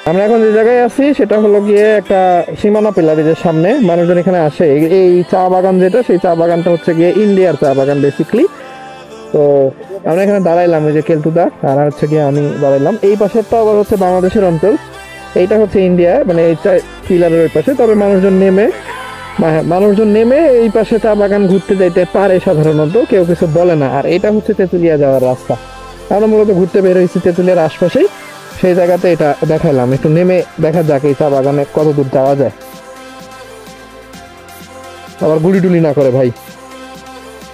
আমরা এখন যে জায়গায় আছি সেটা হলো গিয়ে একটা সীমানা পিলারের সামনে, মানুষজন এখানে আসে। এই চা বাগান যেটা, সেই চা বাগানটা হচ্ছে গিয়ে ইন্ডিয়ার চা বাগান বেসিকলি। তো আমরা এখানে দাঁড়াইলাম, ওই যে কেলতুদা আর হচ্ছে গিয়ে আমি দাঁড়াইলাম। এই পাশেরটা আবার হচ্ছে বাংলাদেশের অঞ্চল, এইটা হচ্ছে ইন্ডিয়া, মানে এই পিলারের ওই পাশে। তবে মানুষজন নেমে এই পাশে চা বাগান ঘুরতে যাইতে পারে সাধারণত, কেউ কিছু বলে না। আর এটা হচ্ছে তেঁতুলিয়া যাওয়ার রাস্তা। আমরা মূলত ঘুরতে বের হয়েছি তেঁতুলিয়ার আশপাশেই, সেই জায়গাতে এটা দেখাইলাম। একটু নেমে দেখা যাক এই চা বাগানে কত দূর যাওয়া যায়। আবার গুলি টুলি না করে ভাই,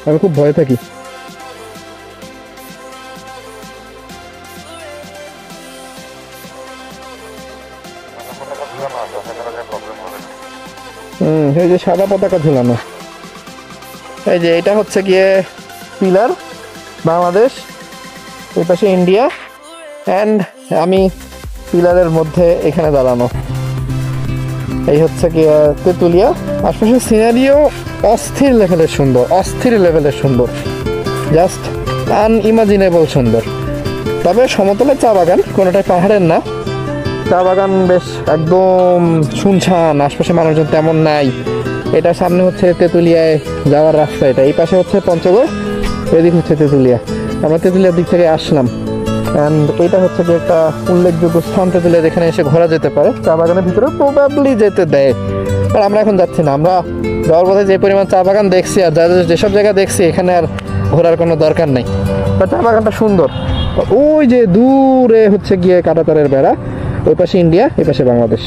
আমি খুব ভয়ে থাকি। এই যে সাদা পতাকা ঝুলানো, এই যে এটা হচ্ছে গিয়ে পিলার বাংলাদেশ, এই পাশে ইন্ডিয়া, অ্যান্ড আমি পিলারের মধ্যে এখানে দাঁড়ানো। এই হচ্ছে গিয়ে তেঁতুলিয়া। আশপাশের সিনারিও অস্থির লেভেলের সুন্দর, জাস্ট আনইমাজিনেবল সুন্দর। তবে সমতলে চা বাগান, কোনোটাই পাহাড়ের না। চা বাগান বেশ একদম শুনশান, আশপাশে মানুষজন তেমন নাই। এটা সামনে হচ্ছে তেঁতুলিয়ায় যাওয়ার রাস্তা, এটা এই পাশে হচ্ছে পঞ্চগড়, এদিক হচ্ছে তেঁতুলিয়া। আমরা তেঁতুলিয়ার দিক থেকে আসলাম, অ্যান্ড এটা হচ্ছে যে একটা উল্লেখযোগ্য স্থান তেঁতুলিয়া, যেখানে এসে ঘোরা যেতে পারে। চা বাগানের ভিতরে প্রবাবলি যেতে দেয়, আর আমরা এখন যাচ্ছি না। আমরা যাওয়ার পথে যে পরিমাণ চা বাগান দেখছি আর যেসব জায়গা দেখছি, এখানে আর ঘোরার কোনো দরকার নেই। বাট চা বাগানটা সুন্দর। ওই যে দূরে হচ্ছে গিয়ে কাঁটাতারের বেড়া, ওই পাশে ইন্ডিয়া, এই পাশে বাংলাদেশ।